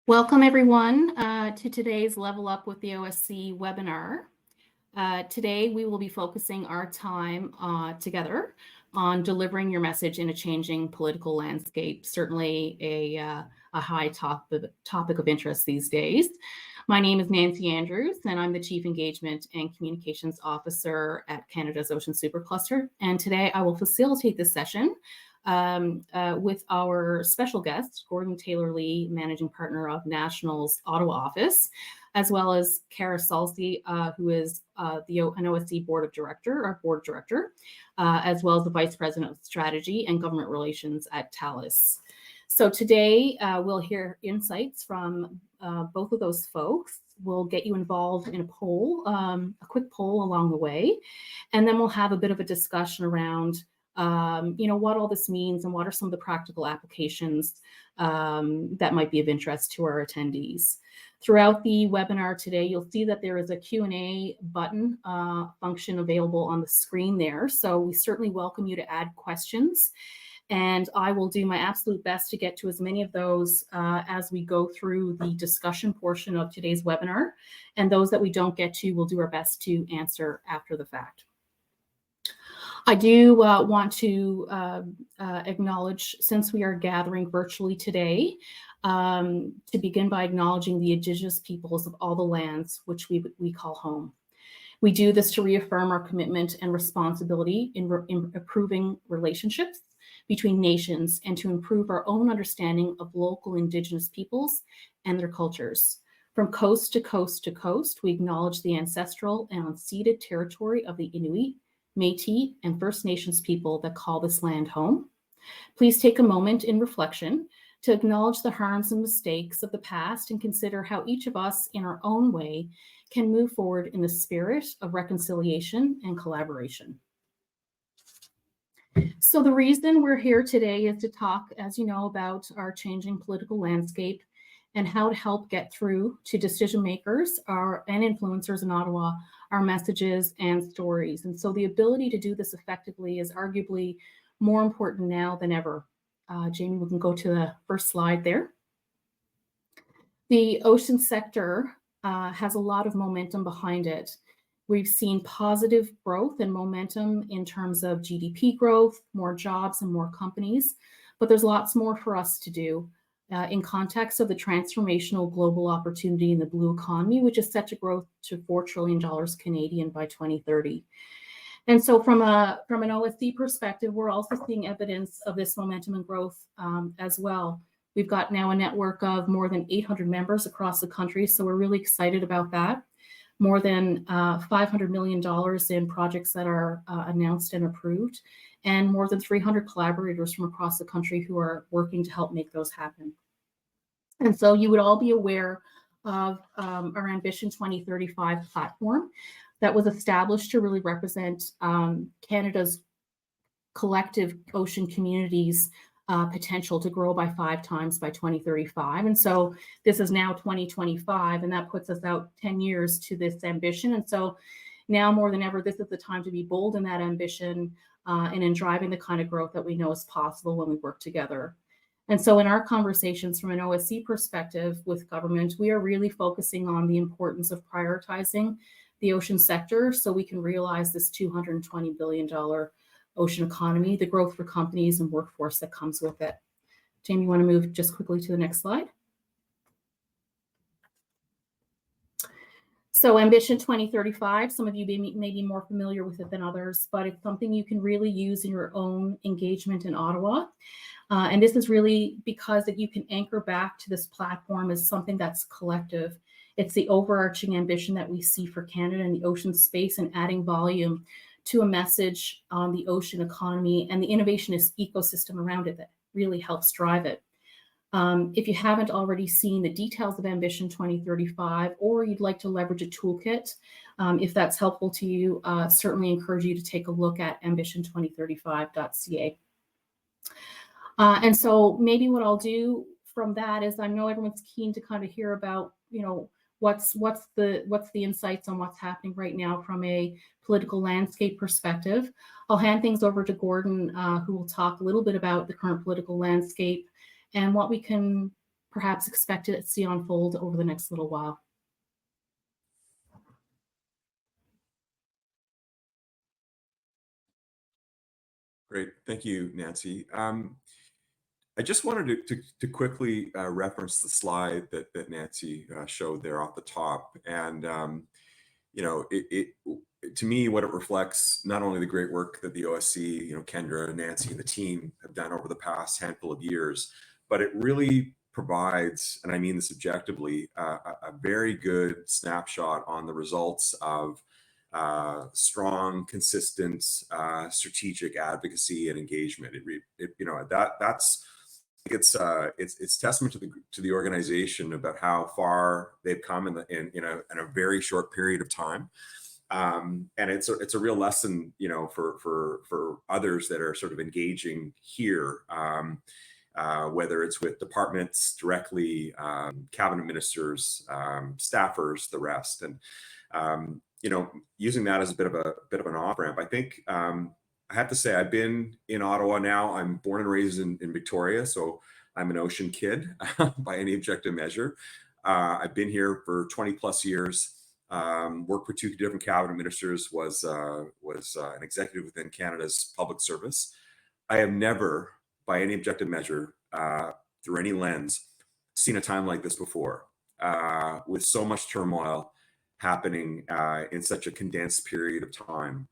Welcome everyone to today's Level Up with the OSC webinar. Today we will be focusing our time together on delivering your message in a changing political landscape, certainly a high topic of interest these days. My name is Nancy Andrews and I'm the Chief Engagement and Communications Officer at Canada's Ocean Supercluster. And today I will facilitate this session with our special guest, Gordon Taylor-Lee, Managing Partner of National's Ottawa office, as well as Kara Salsey, who is an OSC board director, as well as the Vice President of Strategy and Government Relations at TALUS. So today we'll hear insights from both of those folks. We'll get you involved in a poll, a quick poll along the way, and then we'll have a bit of a discussion around what all this means and what are some of the practical applications that might be of interest to our attendees. Throughout the webinar today, you'll see that there is a Q&A button function available on the screen there. So we certainly welcome you to add questions. And I will do my absolute best to get to as many of those as we go through the discussion portion of today's webinar. And those that we don't get to, we'll do our best to answer after the fact. I do want to acknowledge, since we are gathering virtually today, to begin by acknowledging the Indigenous peoples of all the lands which we call home. We do this to reaffirm our commitment and responsibility in improving relationships between nations and to improve our own understanding of local Indigenous peoples and their cultures. From coast to coast to coast, we acknowledge the ancestral and unceded territory of the Inuit, Métis, and First Nations people that call this land home. Please take a moment in reflection to acknowledge the harms and mistakes of the past and consider how each of us in our own way can move forward in the spirit of reconciliation and collaboration. So the reason we're here today is to talk, as you know, about our changing political landscape and how to help get through to decision makers and influencers in Ottawa our messages and stories. And so the ability to do this effectively is arguably more important now than ever. Jamie, we can go to the first slide there. The ocean sector has a lot of momentum behind it. We've seen positive growth and momentum in terms of GDP growth, more jobs and more companies, but there's lots more for us to do. In context of the transformational global opportunity in the blue economy, which is set to grow to $4 trillion Canadian by 2030. And so from an OSC perspective, we're also seeing evidence of this momentum and growth as well. We've got now a network of more than 800 members across the country, so we're really excited about that. More than $500 million in projects that are announced and approved, and more than 300 collaborators from across the country who are working to help make those happen. And so you would all be aware of our Ambition 2035 platform that was established to really represent Canada's collective ocean communities' potential to grow by 5 times by 2035. And so this is now 2025, and that puts us out 10 years to this ambition. And so now more than ever, this is the time to be bold in that ambition and in driving the kind of growth that we know is possible when we work together. And so in our conversations from an OSC perspective with government, we are really focusing on the importance of prioritizing the ocean sector so we can realize this $220 billion ocean economy, the growth for companies and workforce that comes with it. Jamie, you want to move just quickly to the next slide? So Ambition 2035, some of you may be more familiar with it than others, but it's something you can really use in your own engagement in Ottawa. And this is really because that you can anchor back to this platform as something that's collective. It's the overarching ambition that we see for Canada in the ocean space and adding volume to a message on the ocean economy and the innovationist ecosystem around it that really helps drive it. If you haven't already seen the details of Ambition 2035, or you'd like to leverage a toolkit, if that's helpful to you, certainly encourage you to take a look at ambition2035.ca. And so maybe what I'll do from that is, I know everyone's keen to kind of hear about, what's the insights on what's happening right now from a political landscape perspective. I'll hand things over to Gordon, who will talk a little bit about the current political landscape and what we can perhaps expect to see unfold over the next little while. Great. Thank you, Nancy. I just wanted to quickly reference the slide that Nancy showed there off the top. And, to me, what it reflects, not only the great work that the OSC, Kendra, Nancy, and the team have done over the past handful of years, but it really provides, and I mean this objectively, a very good snapshot on the results of strong, consistent, strategic advocacy and engagement. It's testament to the organization about how far they've come in a very short period of time. And it's a real lesson, for others that are sort of engaging here, whether it's with departments directly, cabinet ministers, staffers, the rest, and using that as a bit of an off ramp. I think I have to say I've been in Ottawa now. I'm born and raised in Victoria, so I'm an ocean kid by any objective measure. I've been here for 20 plus years. Worked for two different cabinet ministers. Was an executive within Canada's public service. I have never, by any objective measure, through any lens, seen a time like this before, with so much turmoil happening in such a condensed period of time.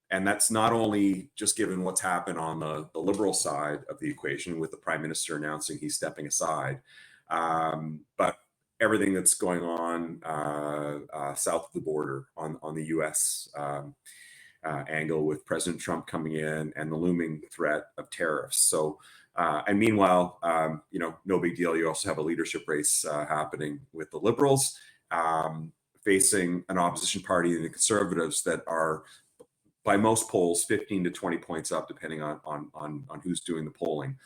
And that's not only just given what's happened on the Liberal side of the equation with the Prime Minister announcing he's stepping aside, but everything that's going on south of the border on the US angle with President Trump coming in and the looming threat of tariffs. So, and meanwhile, no big deal. You also have a leadership race happening with the Liberals, facing an opposition party and the Conservatives that are, by most polls, 15 to 20 points up, depending on who's doing the polling.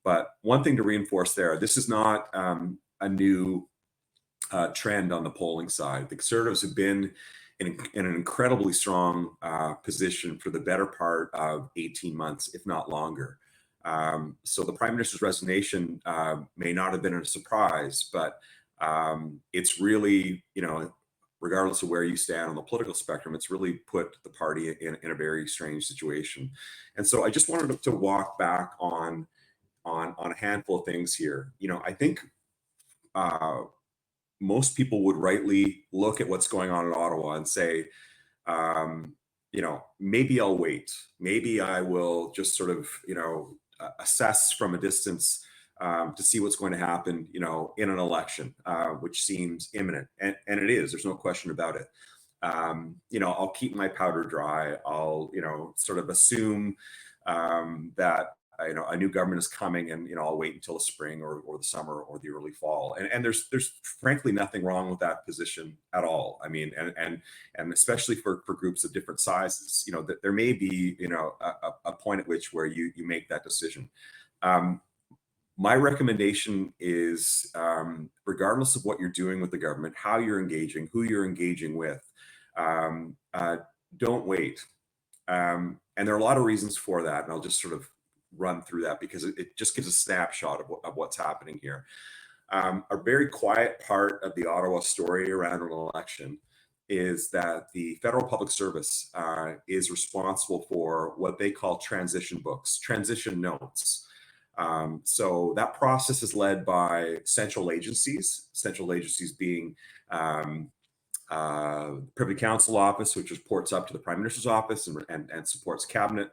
But one thing to reinforce there, this is not a new trend on the polling side. The Conservatives have been in an incredibly strong position for the better part of 18 months, if not longer. So the Prime Minister's resignation may not have been a surprise, but it's really, regardless of where you stand on the political spectrum, it's really put the party in a very strange situation. And so I just wanted to walk back on a handful of things here. I think most people would rightly look at what's going on in Ottawa and say, maybe I'll wait. Maybe I will just sort of, assess from a distance to see what's going to happen, in an election, which seems imminent. And it is, there's no question about it. I'll keep my powder dry. I'll, sort of assume that a new government is coming, and I'll wait until the spring or the summer or the early fall. And there's frankly nothing wrong with that position at all. I mean, and especially for groups of different sizes, that there may be a point at which where you make that decision. My recommendation is, regardless of what you're doing with the government, how you're engaging, who you're engaging with, don't wait. And there are a lot of reasons for that, and I'll just sort of run through that because it just gives a snapshot of what's happening here. A very quiet part of the Ottawa story around an election is that the federal public service is responsible for what they call transition books, transition notes. So that process is led by central agencies being Privy Council Office, which reports up to the Prime Minister's office and supports cabinet,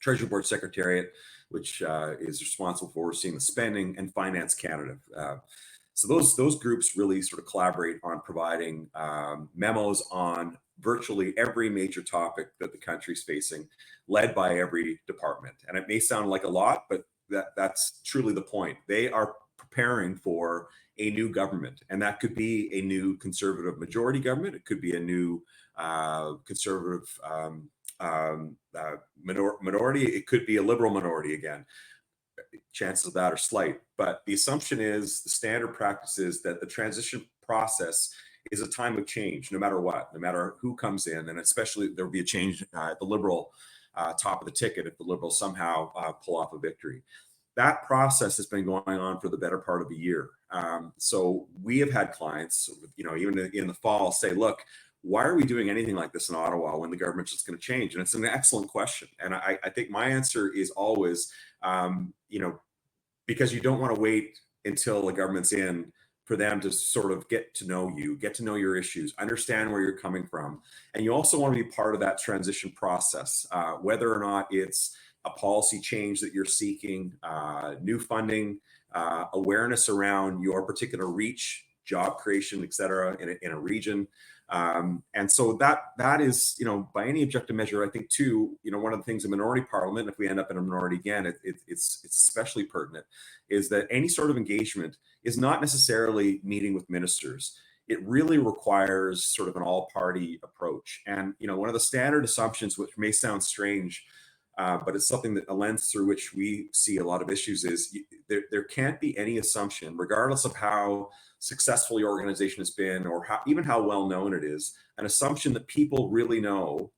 Treasury Board Secretariat, which is responsible for overseeing the spending, and Finance Canada. So those groups really sort of collaborate on providing memos on virtually every major topic that the country is facing, led by every department. And it may sound like a lot, but that's truly the point. They are preparing for a new government, and that could be a new Conservative majority government. It could be a new Conservative minority. It could be a Liberal minority again. Chances of that are slight, but the assumption is, the standard practice is that the transition process is a time of change, no matter what, no matter who comes in, and especially there will be a change at the Liberal top of the ticket if the Liberals somehow pull off a victory. that process has been going on for the better part of a year. So we have had clients, even in the fall, say, "Look, why are we doing anything like this in Ottawa when the government's just going to change?" And it's an excellent question. And I think my answer is always, because you don't want to wait until the government's in for them to sort of get to know you, get to know your issues, understand where you're coming from. And you also want to be part of that transition process, whether or not it's a policy change that you're seeking, new funding, awareness around your particular reach, job creation, et cetera, in a region. And so that is, by any objective measure, I think too, one of the things in minority parliament, if we end up in a minority again, it's especially pertinent, is that any sort of engagement is not necessarily meeting with ministers. It really requires sort of an all-party approach. And one of the standard assumptions, which may sound strange, but it's something that a lens through which we see a lot of issues, is there can't be any assumption, regardless of how successful your organization has been or even how well known it is, an assumption that people really know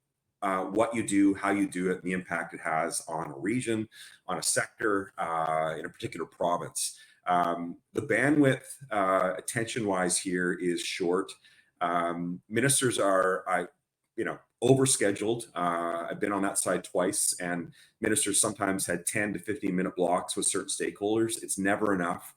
what you do, how you do it, and the impact it has on a region, on a sector, in a particular province. The bandwidth, attention-wise, here is short. Ministers are, overscheduled. I've been on that side twice, and ministers sometimes had 10 to 15-minute blocks with certain stakeholders. It's never enough.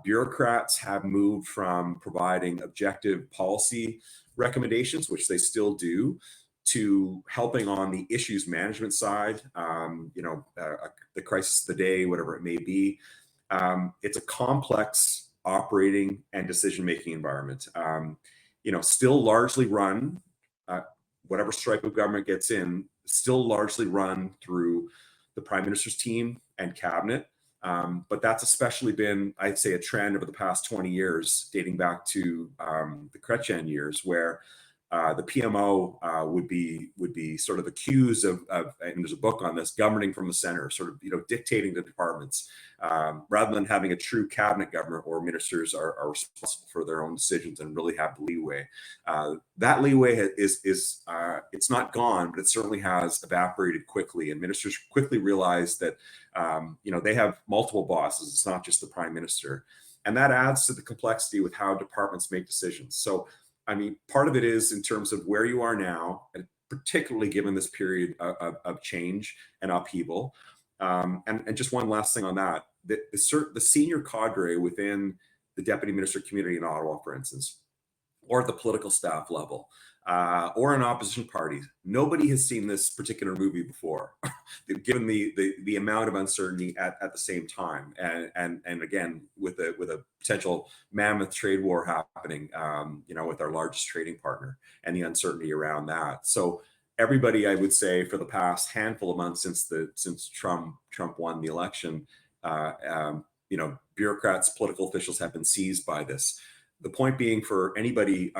Bureaucrats have moved from providing objective policy recommendations, which they still do, to helping on the issues management side, the crisis of the day, whatever it may be. It's a complex operating and decision-making environment. Still largely run, whatever stripe of government gets in, still largely run through the Prime Minister's team and cabinet. But that's especially been, I'd say, a trend over the past 20 years, dating back to the Chrétien years, where the PMO would be sort of accused of, and there's a book on this, governing from the center, sort of dictating to departments, rather than having a true cabinet government where ministers are responsible for their own decisions and really have the leeway. That leeway is it's not gone, but it certainly has evaporated quickly, and ministers quickly realize that they have multiple bosses. It's not just the Prime Minister, and that adds to the complexity with how departments make decisions. So part of it is in terms of where you are now, and particularly given this period of change and upheaval. And just one last thing on that, the senior cadre within the deputy minister community in Ottawa, for instance, or at the political staff level, or in opposition parties, nobody has seen this particular movie before, given the amount of uncertainty at the same time, and again with a potential mammoth trade war happening, with our largest trading partner, and the uncertainty around that. So everybody, I would say, for the past handful of months since Trump won the election, bureaucrats, political officials have been seized by this. The point being, for anybody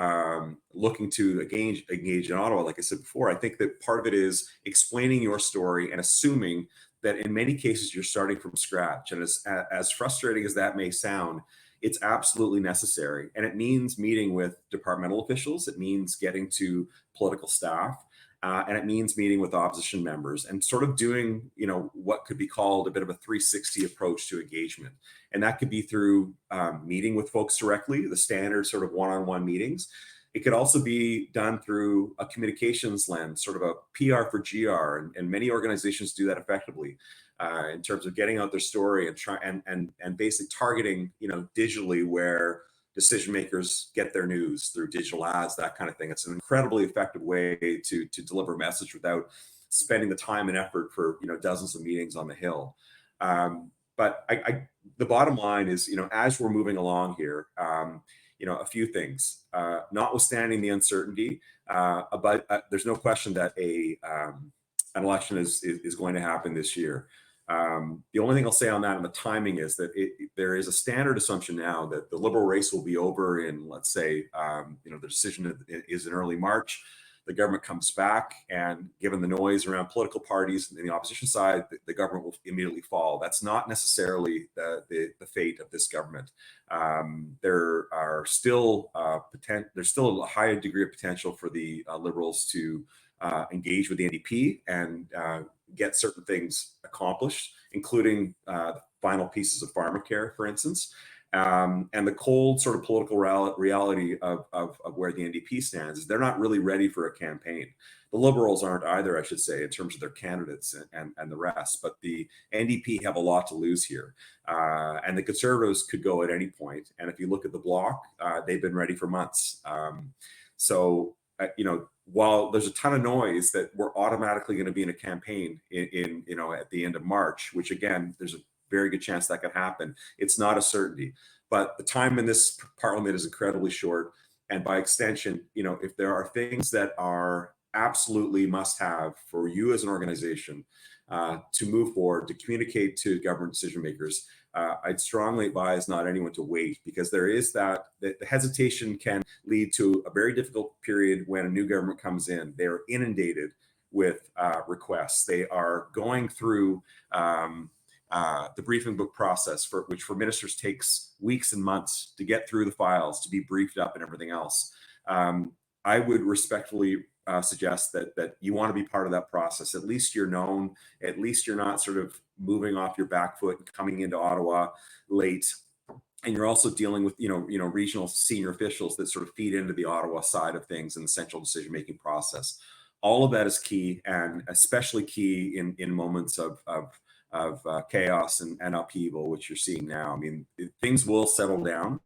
looking to engage in Ottawa, like I said before, I think that part of it is explaining your story and assuming that in many cases you're starting from scratch. And as frustrating as that may sound, it's absolutely necessary. And it means meeting with departmental officials. It means getting to political staff. And it means meeting with opposition members and sort of doing, what could be called a bit of a 360 approach to engagement. And that could be through meeting with folks directly, the standard sort of one-on-one meetings. It could also be done through a communications lens, sort of a PR for GR, and many organizations do that effectively in terms of getting out their story and basically targeting, digitally where decision makers get their news through digital ads, that kind of thing. It's an incredibly effective way to deliver a message without spending the time and effort for dozens of meetings on the Hill. But the bottom line is, as we're moving along here, a few things. Notwithstanding the uncertainty, there's no question that an election is going to happen this year. The only thing I'll say on that and the timing is that there is a standard assumption now that the Liberal race will be over in, let's say, the decision is in early March. The government comes back, and given the noise around political parties and the opposition side, the government will immediately fall. That's not necessarily the fate of this government. There are still there's still a high degree of potential for the Liberals to engage with the NDP and get certain things accomplished, including the final pieces of pharmacare, for instance. And the cold sort of political reality of where the NDP stands is they're not really ready for a campaign. The Liberals aren't either, I should say, in terms of their candidates and the rest. But the NDP have a lot to lose here. And the Conservatives could go at any point. And if you look at the Bloc, they've been ready for months. While there's a ton of noise that we're automatically going to be in a campaign at the end of March, which again, there's a very good chance that could happen. It's not a certainty, but the time in this parliament is incredibly short. And by extension, if there are things that are absolutely must have for you as an organization to move forward, to communicate to government decision makers, I'd strongly advise not anyone to wait, because there is that the hesitation can lead to a very difficult period when a new government comes in. They're inundated with requests. They are going through the briefing book process, which for ministers takes weeks and months to get through the files, to be briefed up and everything else. I would respectfully suggest that you want to be part of that process. At least you're known. At least you're not sort of moving off your back foot and coming into Ottawa late. And you're also dealing with regional senior officials that sort of feed into the Ottawa side of things in the central decision-making process. All of that is key, and especially key in moments of chaos and upheaval, which you're seeing now. I mean, things will settle down.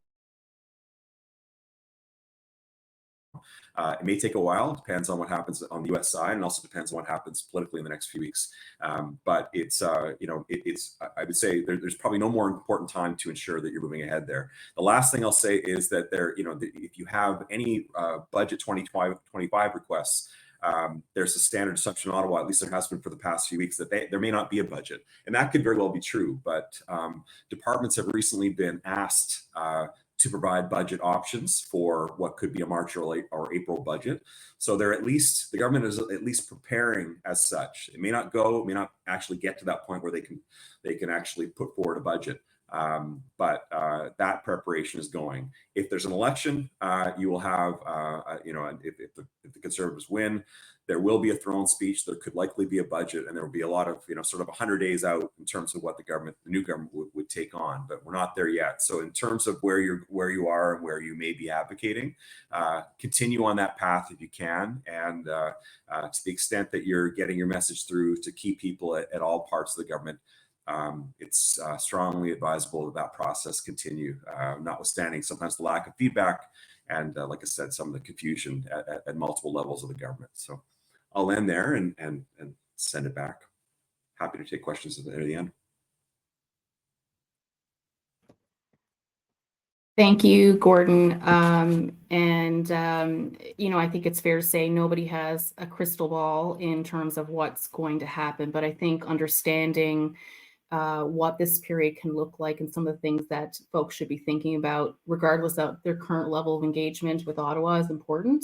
It may take a while. It depends on what happens on the U.S. side, and also depends on what happens politically in the next few weeks. But it's, I would say there's probably no more important time to ensure that you're moving ahead there. The last thing I'll say is that if you have any budget 2025 requests, there's a standard assumption in Ottawa, at least there has been for the past few weeks, that there may not be a budget. And that could very well be true, but departments have recently been asked to provide budget options for what could be a March or April budget. So the government is at least preparing as such. It may not actually get to that point where they can actually put forward a budget. But that preparation is going. If there's an election, you will have, if the Conservatives win, there will be a throne speech. There could likely be a budget, and there will be a lot of, sort of 100 days out in terms of what the new government would take on. But we're not there yet. So in terms of where you are and where you may be advocating, continue on that path if you can, and to the extent that you're getting your message through to key people at all parts of the government. It's strongly advisable that process continue, notwithstanding sometimes the lack of feedback and, like I said, some of the confusion at multiple levels of the government. So I'll end there and send it back. Happy to take questions at the end. Thank you, Gordon. I think it's fair to say nobody has a crystal ball in terms of what's going to happen, but I think understanding what this period can look like and some of the things that folks should be thinking about, regardless of their current level of engagement with Ottawa, is important.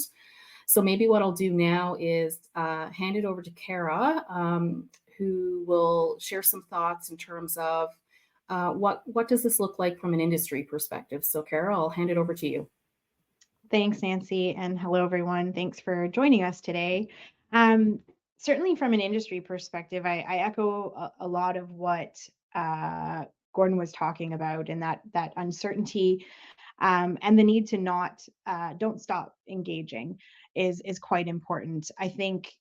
So maybe what I'll do now is hand it over to Kara, who will share some thoughts in terms of what does this look like from an industry perspective. So Kara, I'll hand it over to you. Thanks, Nancy, and hello, everyone. Thanks for joining us today. Certainly from an industry perspective, I echo a lot of what Gordon was talking about, and that uncertainty and the need to don't stop engaging is quite important. I think,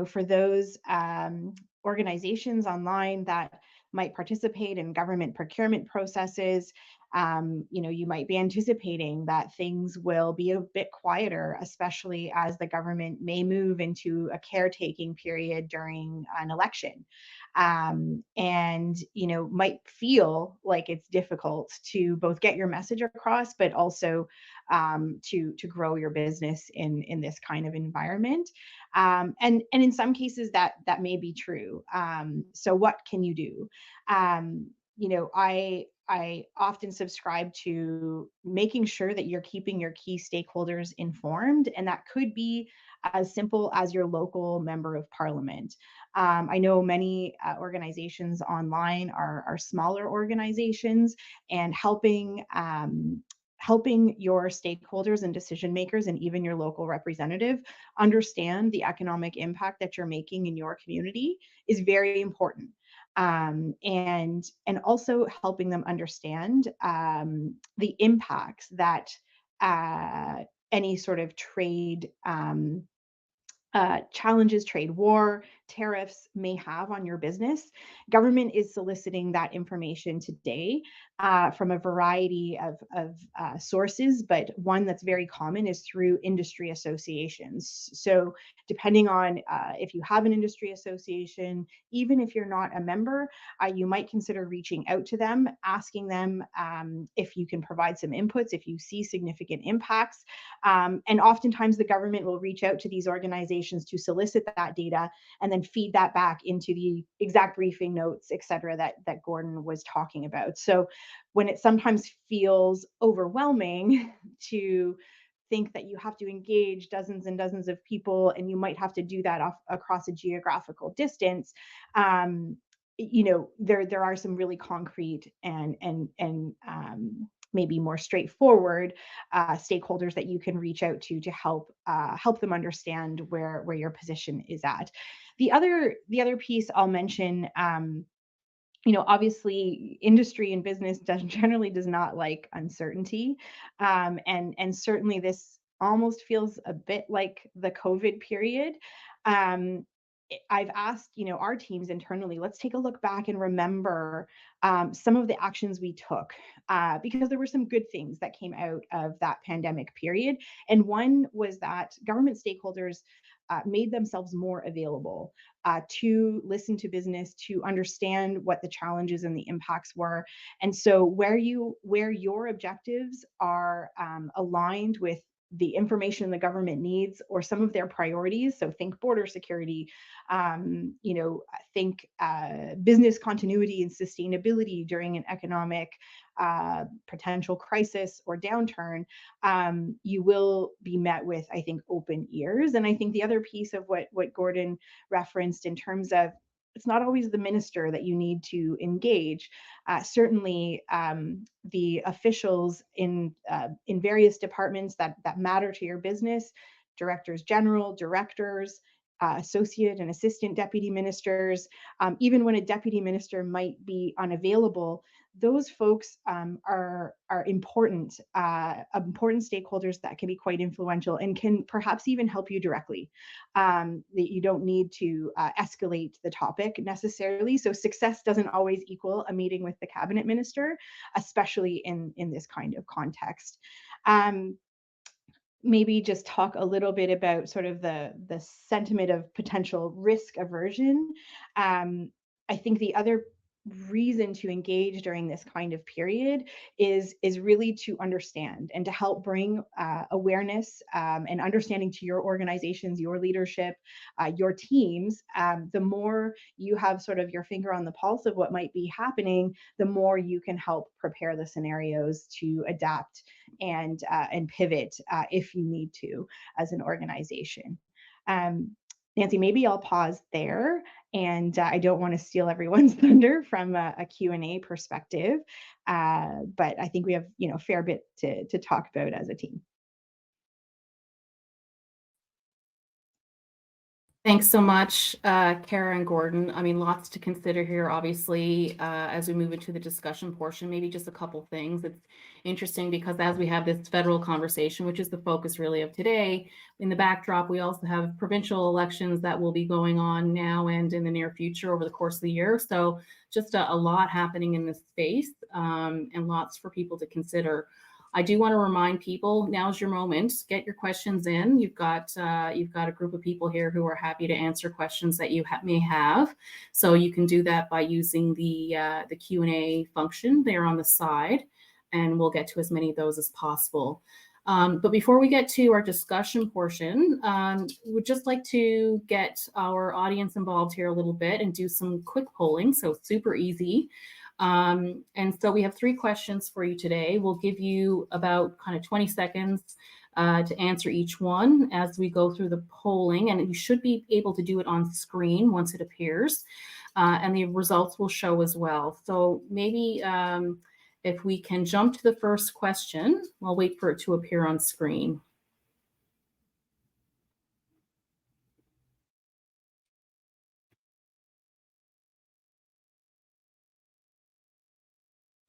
for those organizations online that might participate in government procurement processes, you might be anticipating that things will be a bit quieter, especially as the government may move into a caretaking period during an election. And might feel like it's difficult to both get your message across, but also to grow your business in this kind of environment. And in some cases that may be true. So what can you do? I often subscribe to making sure that you're keeping your key stakeholders informed, and that could be as simple as your local member of parliament. I know many organizations online are smaller organizations, and helping helping your stakeholders and decision makers and even your local representative understand the economic impact that you're making in your community is very important. And also helping them understand the impacts that any sort of trade challenges, trade war, tariffs may have on your business. Government is soliciting that information today from a variety of sources, but one that's very common is through industry associations. So depending on if you have an industry association, even if you're not a member, you might consider reaching out to them, asking them if you can provide some inputs, if you see significant impacts. And oftentimes the government will reach out to these organizations to solicit that data and then feed that back into the exact briefing notes, et cetera, that Gordon was talking about. So when it sometimes feels overwhelming to think that you have to engage dozens and dozens of people and you might have to do that across a geographical distance, there are some really concrete and maybe more straightforward stakeholders that you can reach out to help them understand where your position is at. The other piece I'll mention, obviously industry and business generally does not like uncertainty, and certainly this almost feels a bit like the COVID period. I've asked, our teams internally, let's take a look back and remember some of the actions we took, because there were some good things that came out of that pandemic period. And one was that government stakeholders made themselves more available to listen to business, to understand what the challenges and the impacts were. And so where your objectives are aligned with the information the government needs or some of their priorities, so think border security, think business continuity and sustainability during an economic potential crisis or downturn, you will be met with, I think, open ears. And I think the other piece of what Gordon referenced in terms of it's not always the minister that you need to engage. Certainly, the officials in various departments that matter to your business, directors general, directors, associate and assistant deputy ministers, even when a deputy minister might be unavailable, those folks are important stakeholders that can be quite influential and can perhaps even help you directly. That you don't need to escalate the topic necessarily. So success doesn't always equal a meeting with the cabinet minister, especially in this kind of context. Maybe just talk a little bit about sort of the sentiment of potential risk aversion. I think the other reason to engage during this kind of period is really to understand and to help bring awareness and understanding to your organizations, your leadership, your teams. The more you have sort of your finger on the pulse of what might be happening, the more you can help prepare the scenarios to adapt and pivot if you need to as an organization. Nancy, maybe I'll pause there, and I don't want to steal everyone's thunder from a Q&A perspective, but I think we have a fair bit to talk about as a team. Thanks so much, Kara and Gordon. I mean, lots to consider here, obviously, as we move into the discussion portion. Maybe just a couple things. It's interesting because as we have this federal conversation, which is the focus really of today, in the backdrop, we also have provincial elections that will be going on now and in the near future over the course of the year. So just a lot happening in this space, and lots for people to consider. I do want to remind people, now's your moment. Get your questions in. You've got a group of people here who are happy to answer questions that you may have. So you can do that by using the Q&A function there on the side, and we'll get to as many of those as possible. But before we get to our discussion portion, we'd just like to get our audience involved here a little bit and do some quick polling. So super easy. And so we have 3 questions for you today. We'll give you about kind of 20 seconds to answer each one as we go through the polling, and you should be able to do it on screen once it appears, and the results will show as well. So maybe if we can jump to the first question, I'll wait for it to appear on screen.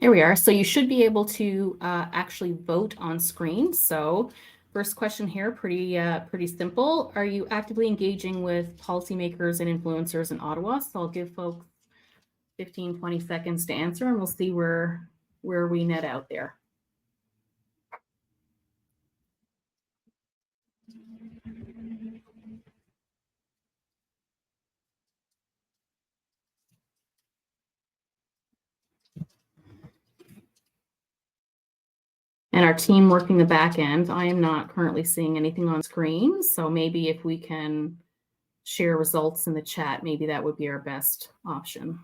Here we are. So you should be able to actually vote on screen. So first question here, pretty simple. Are you actively engaging with policymakers and influencers in Ottawa? So I'll give folks 15, 20 seconds to answer, and we'll see where we net out there. And our team working the back end, I am not currently seeing anything on screen. So maybe if we can share results in the chat, maybe that would be our best option.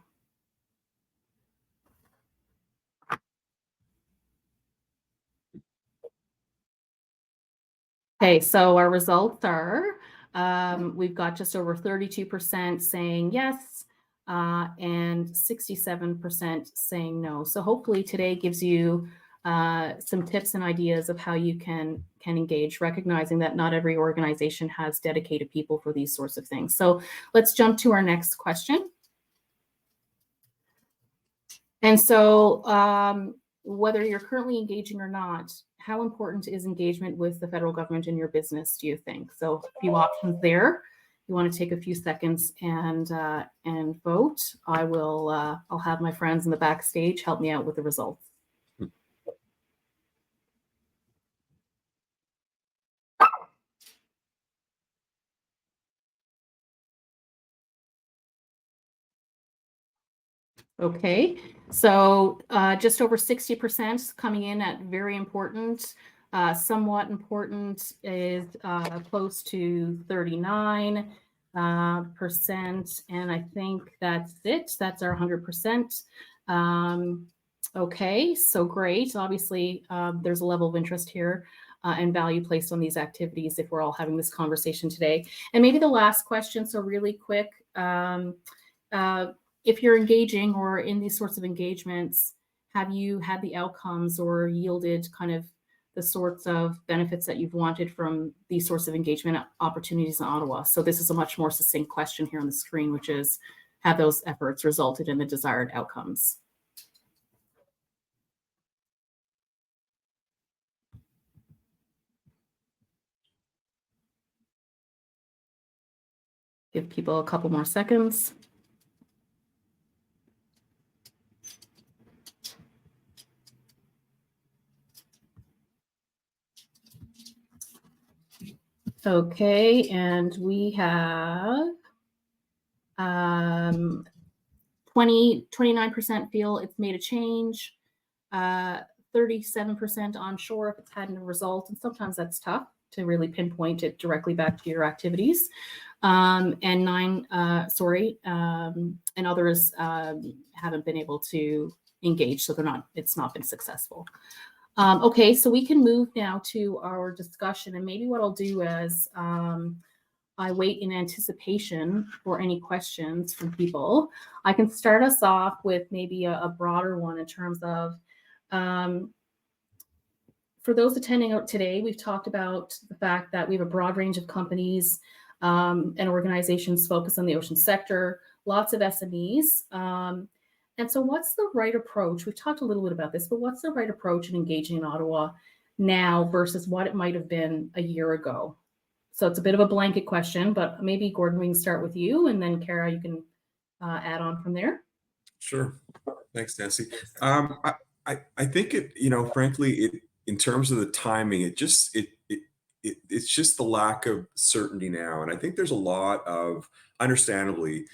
Okay, so our results are, we've got just over 32% saying yes, and 67% saying no. So hopefully today gives you some tips and ideas of how you can engage, recognizing that not every organization has dedicated people for these sorts of things. So let's jump to our next question. And so whether you're currently engaging or not, how important is engagement with the federal government in your business, do you think? So a few options there. You want to take a few seconds and vote. I'll have my friends in the backstage help me out with the results. Okay, so just over 60% coming in at very important. Somewhat important is close to 39%, and I think that's it. That's our 100%. Okay, so great. Obviously, there's a level of interest here and value placed on these activities if we're all having this conversation today. And maybe the last question, so really quick, if you're engaging or in these sorts of engagements, have you had the outcomes or yielded kind of the sorts of benefits that you've wanted from these sorts of engagement opportunities in Ottawa? So this is a much more succinct question here on the screen, which is, have those efforts resulted in the desired outcomes? Give people a couple more seconds. Okay, and we have 29% feel it's made a change, 37% unsure if it's had a result, and sometimes that's tough to really pinpoint it directly back to your activities. And others haven't been able to engage, so it's not been successful. Okay, so we can move now to our discussion, and maybe what I'll do is I wait in anticipation for any questions from people. I can start us off with maybe a broader one in terms of, for those attending out today, we've talked about the fact that we have a broad range of companies and organizations focused on the ocean sector, lots of SMEs. And so what's the right approach? We've talked a little bit about this, but what's the right approach in engaging in Ottawa now versus what it might have been a year ago? So it's a bit of a blanket question, but maybe Gordon, we can start with you, and then Kara, you can add on from there. Sure. Thanks, Nancy. I think it, frankly, in terms of the timing, it's just the lack of certainty now. And I think there's a lot of, understandably,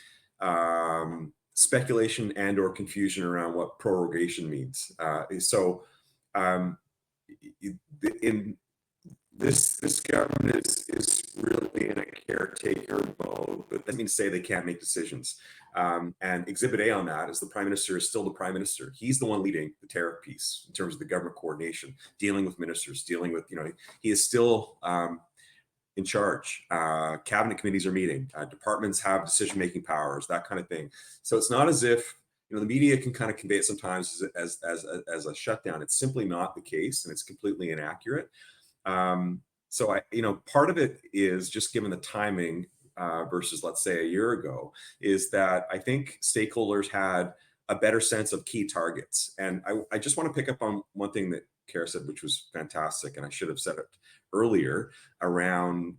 speculation and or confusion around what prorogation means. In this government is really in a caretaker mode, but that means to say they can't make decisions. And Exhibit A on that is the Prime Minister is still the Prime Minister. He's the one leading the tariff piece in terms of the government coordination, dealing with ministers, dealing with, he is still in charge. Cabinet committees are meeting. Departments have decision-making powers, that kind of thing. So it's not as if the media can kind of convey it sometimes as a shutdown. It's simply not the case, and it's completely inaccurate. So part of it is just given the timing versus, let's say, a year ago, is that I think stakeholders had a better sense of key targets. And I just want to pick up on one thing that Kara said, which was fantastic, and I should have said it earlier, around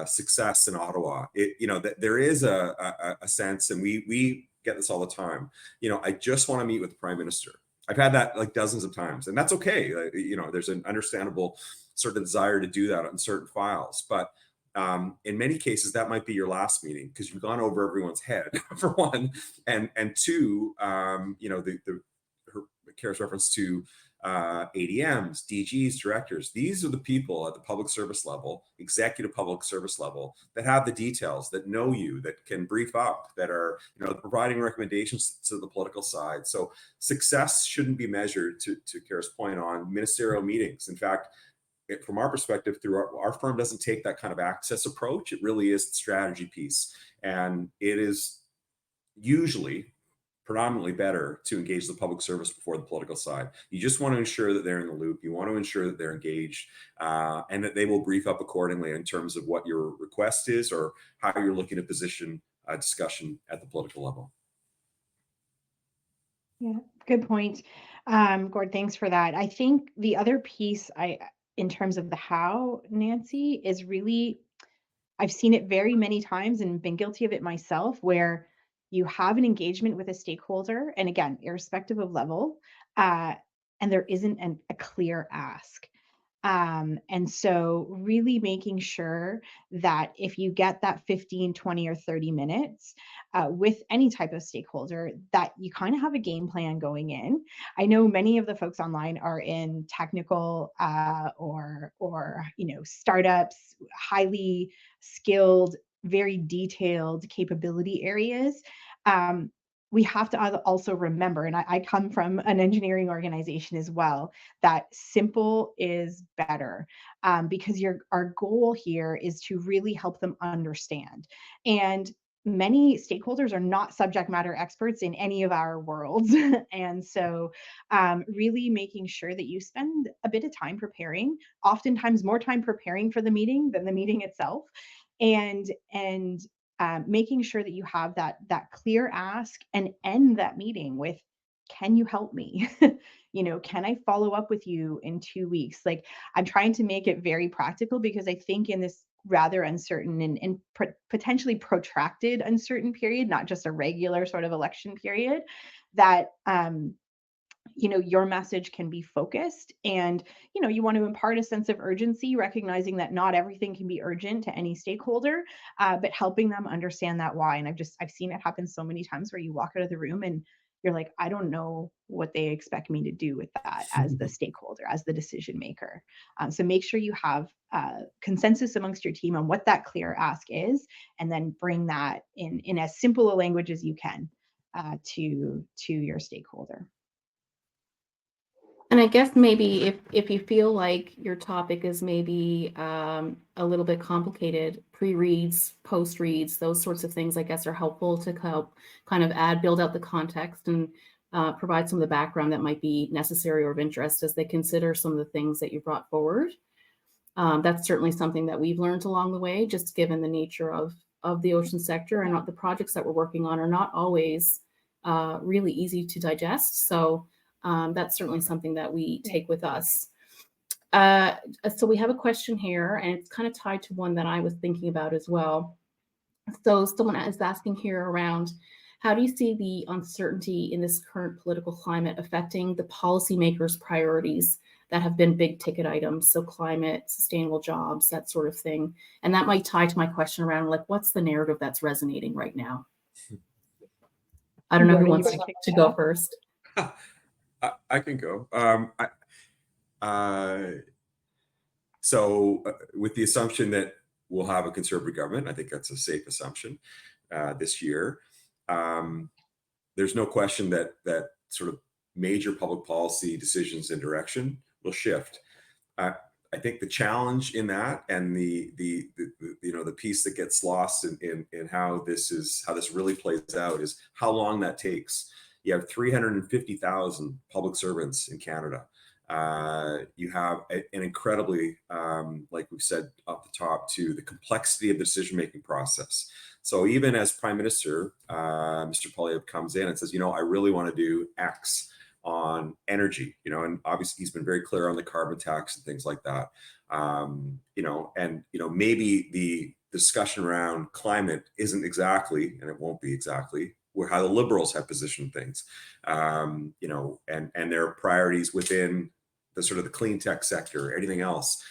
success in Ottawa. There is a sense, and we get this all the time. I just want to meet with the Prime Minister. I've had that like dozens of times, and that's okay. There's an understandable sort of desire to do that on certain files, but in many cases that might be your last meeting because you've gone over everyone's head, for one, and two, Kara's reference to ADMs, DGs, directors. These are the people at the public service level, executive public service level, that have the details, that know you, that can brief up, that are providing recommendations to the political side. So success shouldn't be measured, to Kara's point, on ministerial meetings. In fact, from our perspective, through our firm doesn't take that kind of access approach. It really is the strategy piece, and it is usually predominantly better to engage the public service before the political side. You just want to ensure that they're in the loop. You want to ensure that they're engaged, and that they will brief up accordingly in terms of what your request is or how you're looking to position a discussion at the political level. Yeah, good point. Gord, thanks for that. I think the other piece in terms of the how, Nancy, is really, I've seen it very many times and been guilty of it myself, where you have an engagement with a stakeholder, and again, irrespective of level, and there isn't a clear ask. And so really making sure that if you get that 15, 20, or 30 minutes with any type of stakeholder, that you kind of have a game plan going in. I know many of the folks online are in technical or startups, highly skilled, very detailed capability areas. We have to also remember, and I come from an engineering organization as well, that simple is better, because our goal here is to really help them understand. And many stakeholders are not subject matter experts in any of our worlds. And so really making sure that you spend a bit of time preparing, oftentimes more time preparing for the meeting than the meeting itself, and making sure that you have that clear ask, and end that meeting with, can you help me? Can I follow up with you in 2 weeks? Like, I'm trying to make it very practical, because I think in this rather uncertain and potentially protracted uncertain period, not just a regular sort of election period, that your message can be focused, and you want to impart a sense of urgency, recognizing that not everything can be urgent to any stakeholder, but helping them understand that why. And I've seen it happen so many times where you walk out of the room and you're like, I don't know what they expect me to do with that as the stakeholder, as the decision maker. So make sure you have consensus amongst your team on what that clear ask is, and then bring that in as simple a language as you can to your stakeholder. And I guess maybe if you feel like your topic is maybe a little bit complicated, pre-reads, post-reads, those sorts of things, I guess, are helpful to help kind of build out the context and provide some of the background that might be necessary or of interest as they consider some of the things that you brought forward. That's certainly something that we've learned along the way, just given the nature of the ocean sector, and the projects that we're working on are not always really easy to digest. So that's certainly something that we take with us. So we have a question here, and it's kind of tied to one that I was thinking about as well. So someone is asking here around, how do you see the uncertainty in this current political climate affecting the policymakers' priorities that have been big ticket items? So climate, sustainable jobs, that sort of thing. And that might tie to my question around, like, what's the narrative that's resonating right now? I don't know who wants to go first. I can go. So with the assumption that we'll have a conservative government, I think that's a safe assumption this year. There's no question that sort of major public policy decisions and direction will shift. I think the challenge in that, and the piece that gets lost in how this really plays out, is how long that takes. You have 350,000 public servants in Canada. You have an incredibly, like we've said off the top, to the complexity of the decision-making process. So even as Prime Minister, Mr. Poilievre comes in and says, I really want to do X on energy, and obviously he's been very clear on the carbon tax and things like that. Maybe the discussion around climate isn't exactly, and it won't be exactly, where how the Liberals have positioned things, and their priorities within the sort of the clean tech sector, anything else.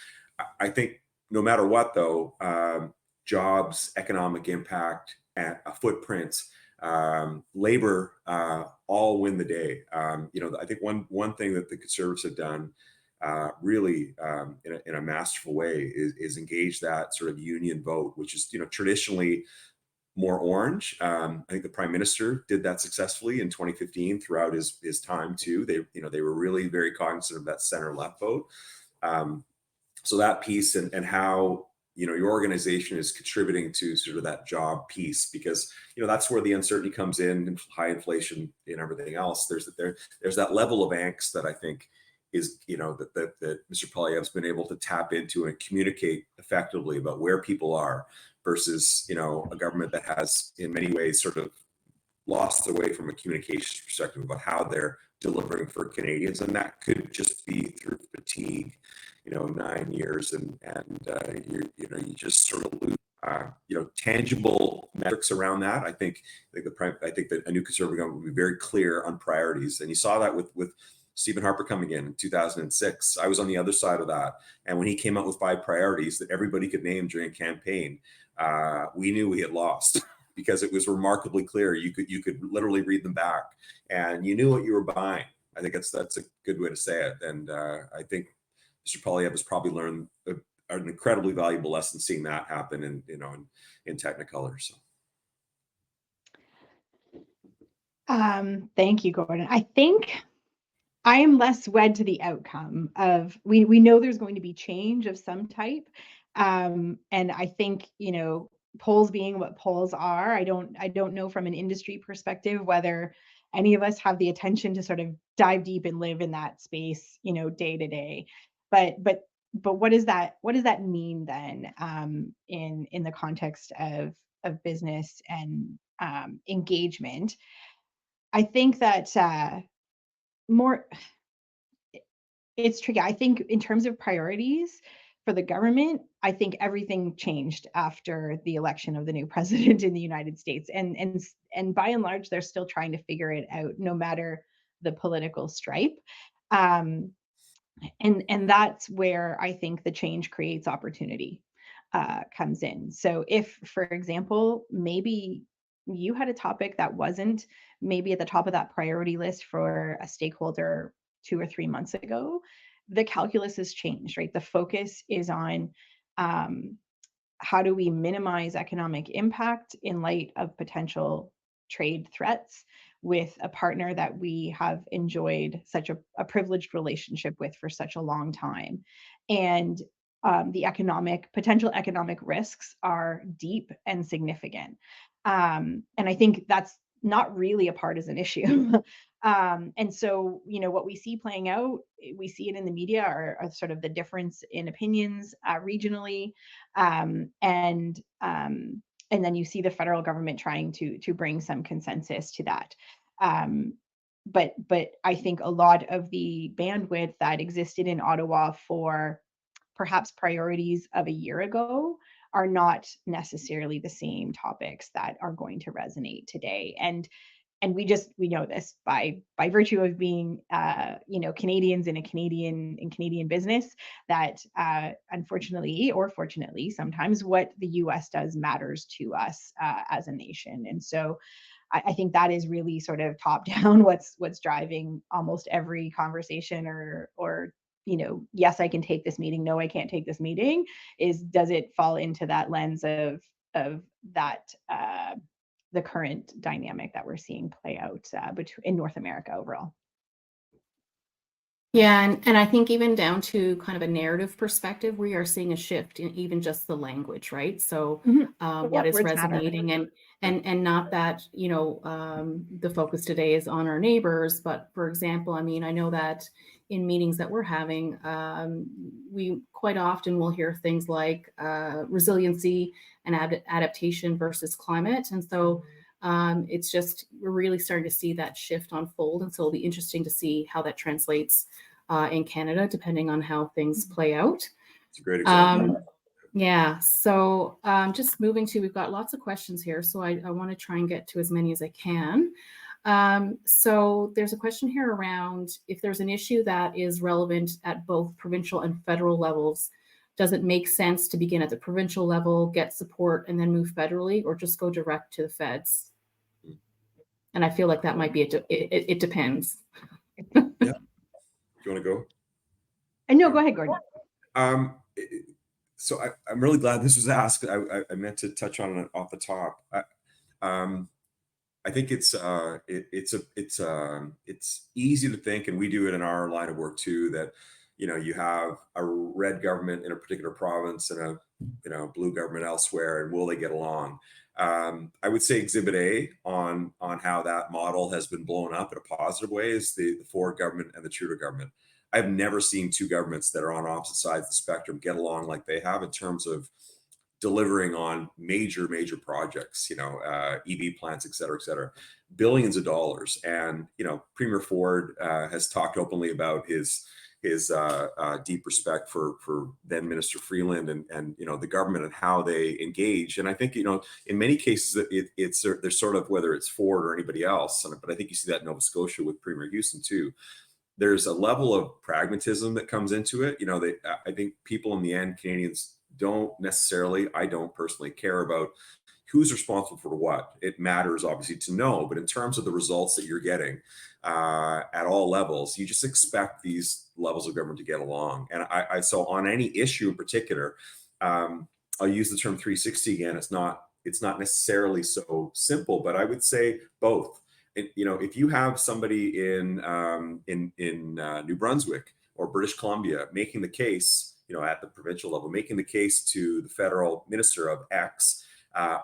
I think no matter what, though, jobs, economic impact, and a footprint, labor, all win the day. I think one thing that the Conservatives have done really in a masterful way is engage that sort of union vote, which is traditionally more orange. I think the Prime Minister did that successfully in 2015 throughout his time too. They were really very cognizant of that center left vote. So that piece and how your organization is contributing to sort of that job piece, because that's where the uncertainty comes in, high inflation and everything else. There's that level of angst that I think is that Mr. Poilievre's been able to tap into and communicate effectively about where people are versus a government that has in many ways sort of lost their way from a communications perspective about how they're delivering for Canadians, and that could just be through fatigue. 9 years, and you just sort of lose tangible metrics around that. I think that a new Conservative government will be very clear on priorities, and you saw that with Stephen Harper coming in 2006. I was on the other side of that, and when he came out with 5 priorities that everybody could name during a campaign, we knew we had lost. Because it was remarkably clear. You could literally read them back, and you knew what you were buying. I think that's a good way to say it. And I think Mr. Poilievre has probably learned an incredibly valuable lesson seeing that happen in Technicolor. So. Thank you, Gordon. I think I am less wed to the outcome of we know there's going to be change of some type. And I think, polls being what polls are, I don't know from an industry perspective whether any of us have the attention to sort of dive deep and live in that space, day to day. But what does that mean then in the context of business and engagement? I think that more it's tricky. I think in terms of priorities for the government, I think everything changed after the election of the new president in the United States. And by and large, they're still trying to figure it out, no matter the political stripe. And that's where I think the change creates opportunity comes in. So if, for example, maybe you had a topic that wasn't maybe at the top of that priority list for a stakeholder 2 or 3 months ago, the calculus has changed, right? The focus is on how do we minimize economic impact in light of potential trade threats with a partner that we have enjoyed such a privileged relationship with for such a long time. And the potential economic risks are deep and significant. And I think that's not really a partisan issue. And so, what we see playing out, we see it in the media, are sort of the difference in opinions regionally. And then you see the federal government trying to bring some consensus to that. But I think a lot of the bandwidth that existed in Ottawa for perhaps priorities of a year ago are not necessarily the same topics that are going to resonate today. And we know this by virtue of being Canadians in Canadian business, that unfortunately or fortunately, sometimes what the US does matters to us as a nation. And so I think that is really sort of top down what's driving almost every conversation or yes, I can take this meeting, no, I can't take this meeting, does it fall into that lens of that the current dynamic that we're seeing play out in North America overall. Yeah, and I think even down to kind of a narrative perspective, we are seeing a shift in even just the language, right? So what Yep, is words matter. resonating, and not that, the focus today is on our neighbors, but for example, I mean, I know that in meetings that we're having, we quite often will hear things like resiliency and adaptation versus climate. And so it's just, we're really starting to see that shift unfold. And so it'll be interesting to see how that translates in Canada, depending on how things play out. It's a great example. Yeah, so just moving to, we've got lots of questions here, so I want to try and get to as many as I can. So there's a question here around if there's an issue that is relevant at both provincial and federal levels, does it make sense to begin at the provincial level, get support, and then move federally, or just go direct to the feds? And I feel like that might be, it depends. Yeah. Do you want to go? No, go ahead, Gordon. So I'm really glad this was asked. I meant to touch on it off the top. I think it's easy to think, and we do it in our line of work too, that you have a red government in a particular province and a blue government elsewhere, and will they get along? I would say Exhibit A on how that model has been blown up in a positive way is the Ford government and the Trudeau government. I've never seen two governments that are on opposite sides of the spectrum get along like they have in terms of delivering on major projects, EV plants, et cetera, billions of dollars. And Premier Ford has talked openly about his deep respect for then Minister Freeland and the government and how they engage. And I think in many cases it's there's sort of, whether it's Ford or anybody else, but I think you see that in Nova Scotia with Premier Houston too. There's a level of pragmatism that comes into it. I think people in the end, Canadians, don't necessarily, I don't personally care about who's responsible for what. It matters obviously to know, but in terms of the results that you're getting at all levels, you just expect these levels of government to get along. And I so on any issue in particular, I'll use the term 360 again. It's not necessarily so simple, but I would say both. If you have somebody in New Brunswick or British Columbia making the case, at the provincial level, making the case to the federal minister of X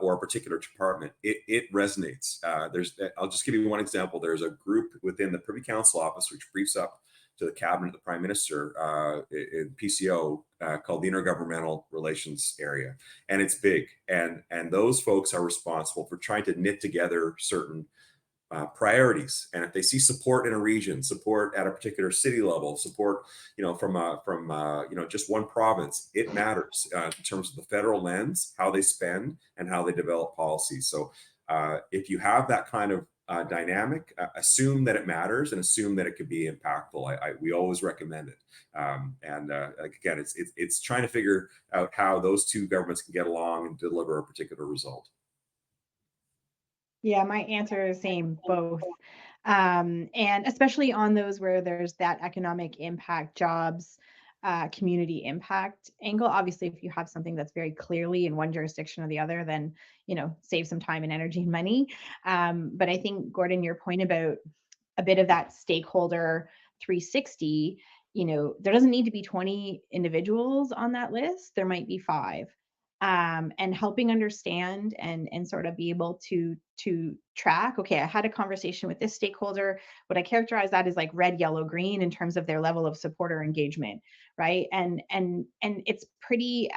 or a particular department, it resonates. I'll just give you one example. There's a group within the Privy Council office which briefs up to the cabinet, the Prime Minister in PCO called the Intergovernmental Relations Area, and it's big. And those folks are responsible for trying to knit together certain priorities. And if they see support in a region, support at a particular city level, support from just one province, it matters in terms of the federal lens, how they spend and how they develop policies. So if you have that kind of dynamic, assume that it matters and assume that it could be impactful. We always recommend it. Again, it's trying to figure out how those two governments can get along and deliver a particular result. Yeah, my answer is the same, both. And especially on those where there's that economic impact, jobs, community impact angle. Obviously, if you have something that's very clearly in one jurisdiction or the other, then, save some time and energy and money. But I think, Gordon, your point about a bit of that stakeholder 360, there doesn't need to be 20 individuals on that list. There might be 5. And helping understand and sort of be able to track, okay, I had a conversation with this stakeholder. Would I characterize that as like red, yellow, green in terms of their level of support or engagement, right? And it's pretty,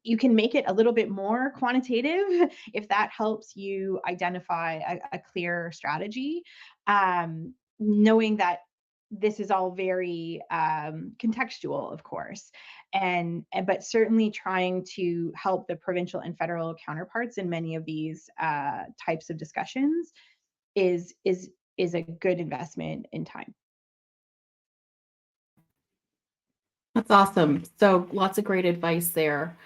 you can make it a little bit more quantitative if that helps you identify a clear strategy, knowing that this is all very contextual, of course, but certainly trying to help the provincial and federal counterparts in many of these types of discussions is a good investment in time. That's awesome. So lots of great advice there.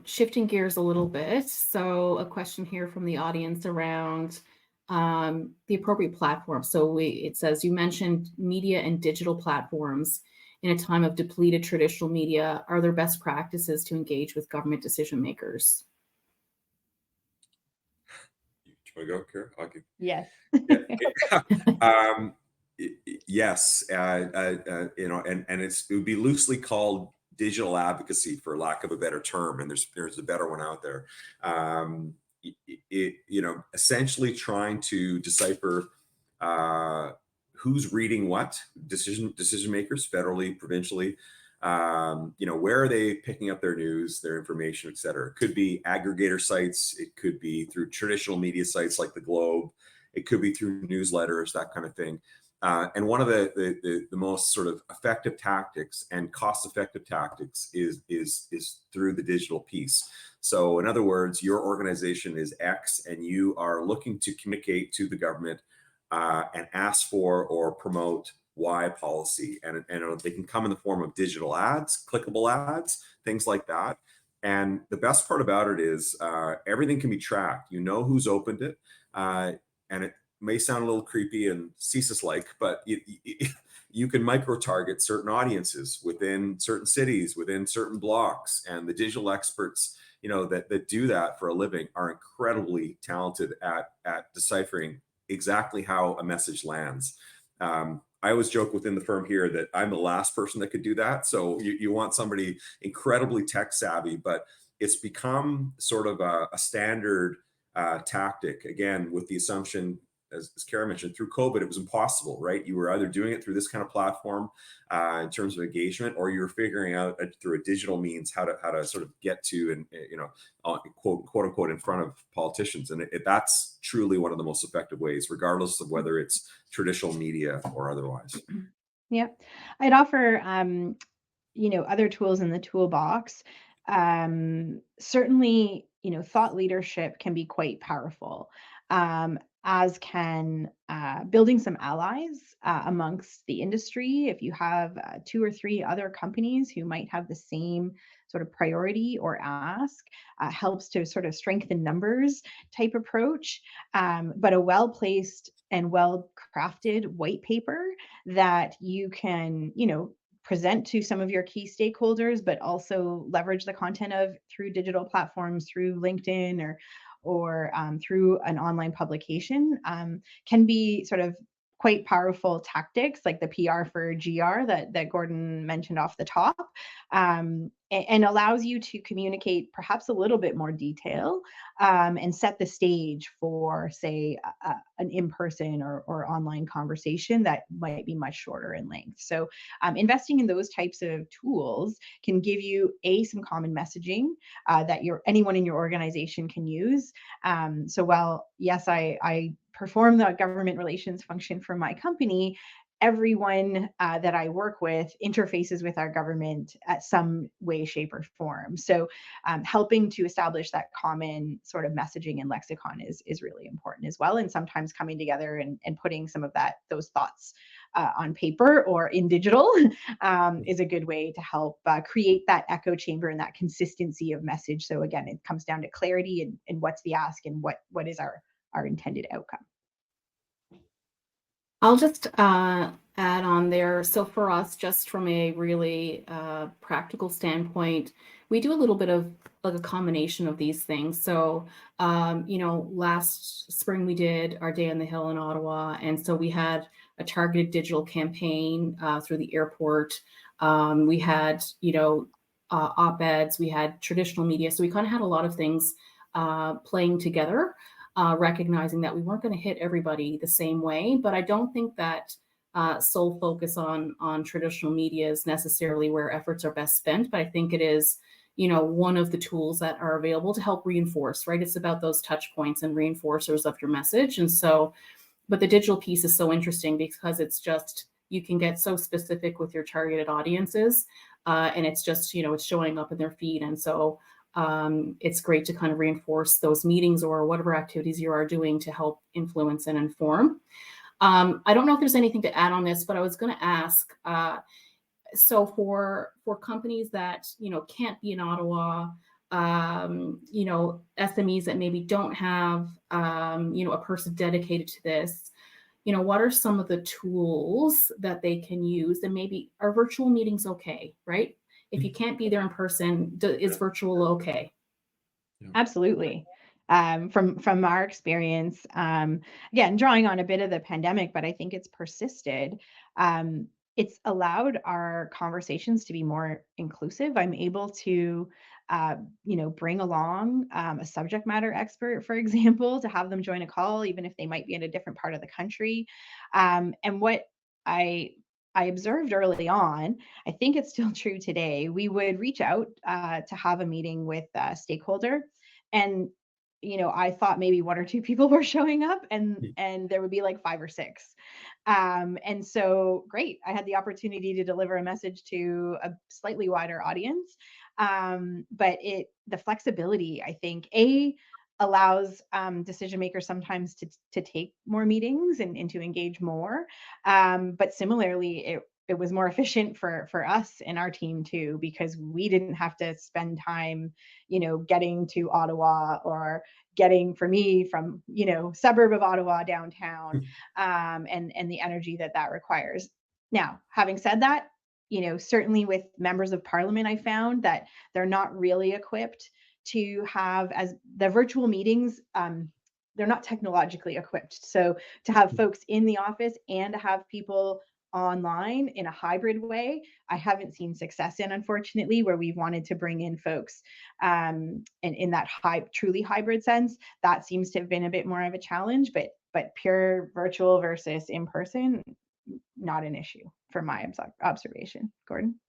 Shifting gears a little bit. So a question here from the audience around the appropriate platform. So it says, you mentioned media and digital platforms in a time of depleted traditional media. Are there best practices to engage with government decision makers? Do you want to go, Kara? Yes. Yes, you know, and it would be loosely called digital advocacy, for lack of a better term, and there's a better one out there. You know, essentially trying to decipher uh, who's reading what, decision makers, federally, provincially. You know, where are they picking up their news, their information, et cetera? It could be aggregator sites. It could be through traditional media sites like the Globe. It could be through newsletters, that kind of thing. And one of the most sort of effective tactics and cost-effective tactics is through the digital piece. So in other words, your organization is X and you are looking to communicate to the government and ask for or promote Y policy. And they can come in the form of digital ads, clickable ads, things like that. And the best part about it is everything can be tracked. You know who's opened it. And it may sound a little creepy and CSIS-like, but you can micro-target certain audiences within certain cities, within certain blocks. And the digital experts, you know, that do that for a living are incredibly talented at deciphering exactly how a message lands. I always joke within the firm here that I'm the last person that could do that. So you want somebody incredibly tech savvy, but it's become sort of a standard tactic, again, with the assumption, as Kara mentioned, through COVID, it was impossible, right? You were either doing it through this kind of platform in terms of engagement, or you're figuring out through a digital means how to sort of get to and, you know, quote unquote in front of politicians. And that's truly one of the most effective ways, regardless of whether it's traditional media or otherwise. Yep. I'd offer, you know, other tools in the toolbox. Certainly, you know, thought leadership can be quite powerful, as can building some allies amongst the industry. If you have 2 or 3 other companies who might have the same sort of priority or ask, helps to sort of strengthen numbers type approach. But a well-placed and well-crafted white paper that you can, you know, present to some of your key stakeholders, but also leverage the content of through digital platforms, through LinkedIn or through an online publication, can be sort of quite powerful tactics, like the PR for GR that Gordon mentioned off the top, and allows you to communicate perhaps a little bit more detail, and set the stage for, say, an in-person or online conversation that might be much shorter in length. So investing in those types of tools can give you some common messaging that anyone in your organization can use. So while, yes, I perform the government relations function for my company, everyone that I work with interfaces with our government at some way, shape, or form. So helping to establish that common sort of messaging and lexicon is really important as well. And sometimes coming together and putting some of those thoughts on paper or in digital is a good way to help create that echo chamber and that consistency of message. So again, it comes down to clarity and what's the ask and what is our intended outcome. I'll just add on there. So for us, just from a really practical standpoint, we do a little bit of like a combination of these things. So, you know, last spring we did our Day on the Hill in Ottawa. And so we had a targeted digital campaign through the airport. We had, you know, op-eds, we had traditional media. So we kind of had a lot of things playing together. Recognizing that we weren't going to hit everybody the same way, but I don't think that sole focus on traditional media is necessarily where efforts are best spent. But I think it is, you know, one of the tools that are available to help reinforce. Right, it's about those touch points and reinforcers of your message. And so, but the digital piece is so interesting because it's just you can get so specific with your targeted audiences, and it's just, you know, it's showing up in their feed, and so. It's great to kind of reinforce those meetings or whatever activities you are doing to help influence and inform. I don't know if there's anything to add on this, but I was going to ask, so for companies that, you know, can't be in Ottawa, you know, SMEs that maybe don't have, you know, a person dedicated to this, you know, what are some of the tools that they can use? And maybe are virtual meetings okay, right? If you can't be there in person, is virtual okay? Absolutely. from our experience. Again, drawing on a bit of the pandemic, but I think it's persisted. It's allowed our conversations to be more inclusive. I'm able to, bring along a subject matter expert, for example, to have them join a call, even if they might be in a different part of the country. And what I I observed early on, I think it's still true today. We would reach out to have a meeting with a stakeholder, and I thought maybe one or two people were showing up, and there would be like five or six. And so great, I had the opportunity to deliver a message to a slightly wider audience. But the flexibility, I think, allows decision makers sometimes to take more meetings and to engage more. But similarly, it was more efficient for us and our team too, because we didn't have to spend time, getting to Ottawa, or getting, for me, from suburb of Ottawa downtown, and the energy that requires. Now, having said that, certainly with members of parliament, I found that they're not really equipped to have, as the virtual meetings, they're not technologically equipped. So to have folks in the office and to have people online in a hybrid way, I haven't seen success in, unfortunately, where we've wanted to bring in folks and in that truly hybrid sense. That seems to have been a bit more of a challenge, but pure virtual versus in person, not an issue from my observation. Gordon?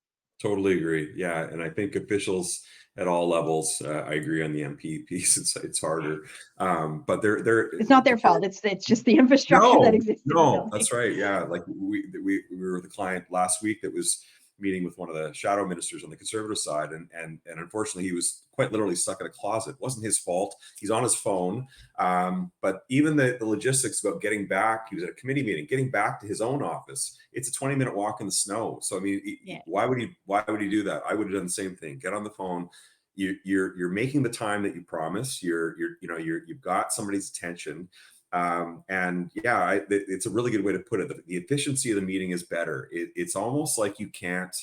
Totally agree. Yeah, and I think officials at all levels, I agree on the MP piece. It's harder, but they're It's not their the fault. It's just the infrastructure that no, exists in the no, building. that's right. Yeah, like we were with a client last week that was meeting with one of the shadow ministers on the conservative side, and unfortunately he was quite literally stuck in a closet. It wasn't his fault. He's on his phone, but even the logistics about getting back. He was at a committee meeting, getting back to his own office. It's a 20-minute walk in the snow. So I mean, Yeah. why would he do that? I would have done the same thing. Get on the phone. You're making the time that you promise. You've got somebody's attention. And yeah, it's a really good way to put it. The efficiency of the meeting is better. It's almost like you can't.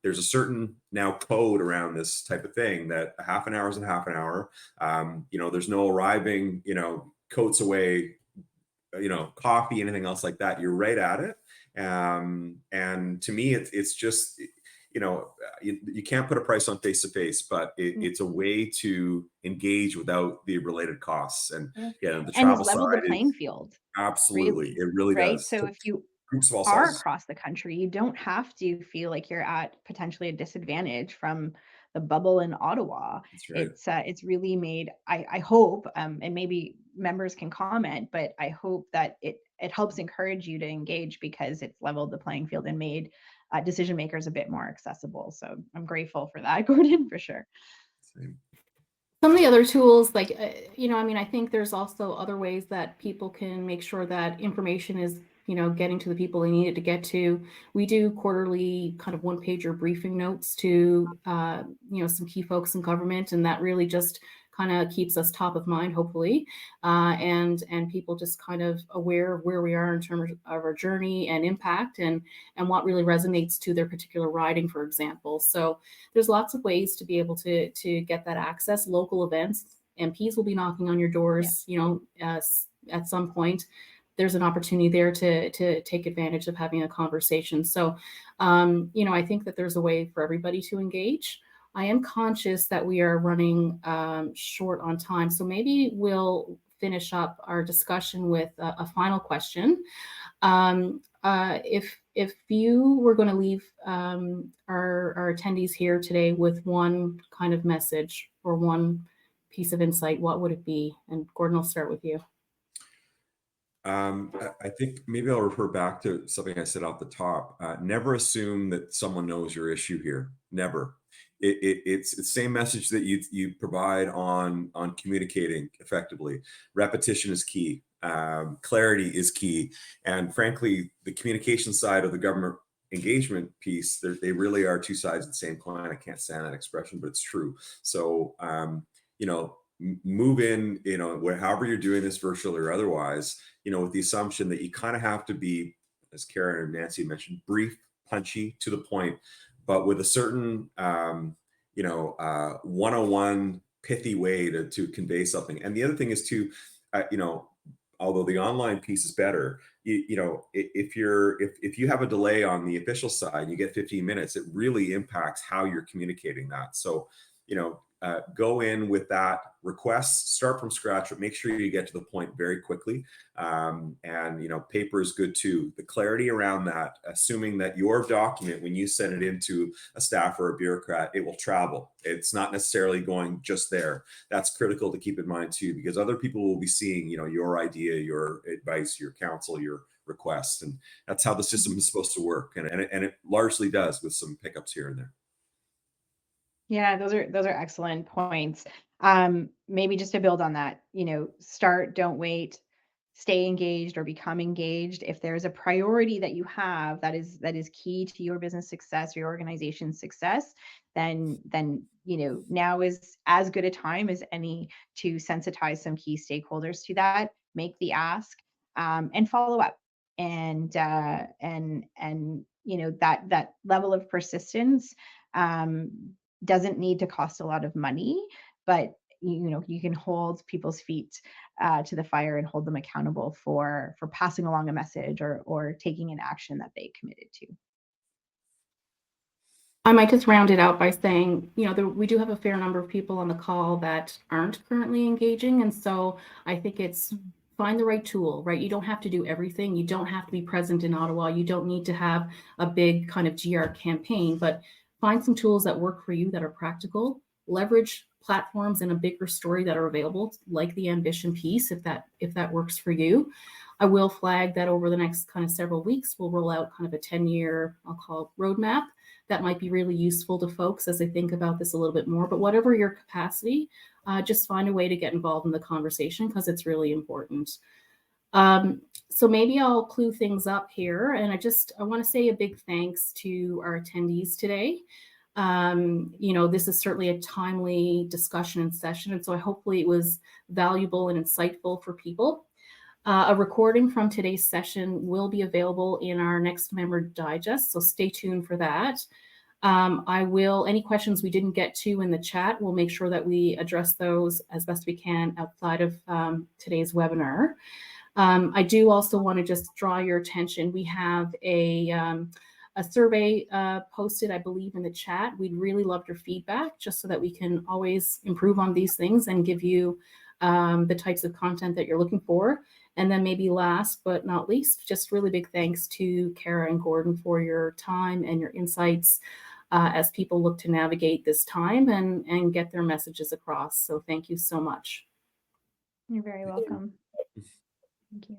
There's a certain now code around this type of thing that a half an hour is a half an hour. There's no arriving, coats away, coffee, anything else like that. You're right at it. And to me, it's just, you can't put a price on face to face, but it's a way to engage without the related costs. And yeah, the And has travel leveled the side playing is field, absolutely, really, it really right? does. So To if you groups of all are sizes. across the country, you don't have to feel like you're at potentially a disadvantage from the bubble in Ottawa. That's right. It's really made, I hope, and maybe members can comment, but I hope that it helps encourage you to engage, because it's leveled the playing field and made decision makers a bit more accessible. So I'm grateful for that, Gordon, for sure. Same. Some of the other tools, like, I think there's also other ways that people can make sure that information is, getting to the people they need it to get to. We do quarterly kind of one-pager briefing notes to, some key folks in government, and that really just kind of keeps us top of mind, hopefully, and people just kind of aware of where we are in terms of our journey and impact, and what really resonates to their particular riding, for example. So there's lots of ways to be able to get that access. Local events, MPs will be knocking on your doors, at some point. There's an opportunity there to take advantage of having a conversation. So, I think that there's a way for everybody to engage. I am conscious that we are running short on time, so maybe we'll finish up our discussion with a final question. If you were going to leave our attendees here today with one kind of message or one piece of insight, what would it be? And Gordon, I'll start with you. I think maybe I'll refer back to something I said off the top. Never assume that someone knows your issue here. Never. It's the same message that you provide on communicating effectively. Repetition is key. Clarity is key. And frankly, the communication side of the government engagement piece, they really are two sides of the same coin. I can't stand that expression, but it's true. So, move in, however you're doing this, virtually or otherwise, with the assumption that you kind of have to be, as Karen and Nancy mentioned, brief, punchy, to the point, but with a certain, 101 pithy way to convey something. And the other thing is to, you know, although the online piece is better, you know, if you have a delay on the official side, you get 15 minutes, it really impacts how you're communicating that. So, you know, go in with that request, start from scratch, but make sure you get to the point very quickly. And, you know, paper is good too. The clarity around that, assuming that your document, when you send it into a staff or a bureaucrat, it will travel. It's not necessarily going just there. That's critical to keep in mind too, because other people will be seeing, you know, your idea, your advice, your counsel, your request. And that's how the system is supposed to work. And it largely does, with some pickups here and there. Yeah, those are excellent points. Maybe just to build on that, you know, start, don't wait, stay engaged or become engaged. If there's a priority that you have that is key to your business success, your organization's success, then you know, now is as good a time as any to sensitize some key stakeholders to that, make the ask, and follow up. And you know, that level of persistence doesn't need to cost a lot of money, but you know, you can hold people's feet to the fire and hold them accountable for passing along a message or taking an action that they committed to. I might just round it out by saying, you know, we do have a fair number of people on the call that aren't currently engaging. And so I think it's find the right tool, right? You don't have to do everything. You don't have to be present in Ottawa. You don't need to have a big kind of GR campaign, but find some tools that work for you that are practical. Leverage platforms in a bigger story that are available, like the ambition piece, if that works for you. I will flag that over the next kind of several weeks, we'll roll out kind of a 10-year, I'll call it, roadmap that might be really useful to folks as they think about this a little bit more. But whatever your capacity, just find a way to get involved in the conversation because it's really important. So maybe I'll clue things up here. And I want to say a big thanks to our attendees today. You know, this is certainly a timely discussion and session. And so hopefully it was valuable and insightful for people. A recording from today's session will be available in our next member digest, so stay tuned for that. Any questions we didn't get to in the chat, we'll make sure that we address those as best we can outside of today's webinar. I do also want to just draw your attention. We have a survey posted, I believe, in the chat. We'd really love your feedback just so that we can always improve on these things and give you the types of content that you're looking for. And then maybe last but not least, just really big thanks to Kara and Gordon for your time and your insights as people look to navigate this time and get their messages across. So thank you so much. You're very welcome. Thank you.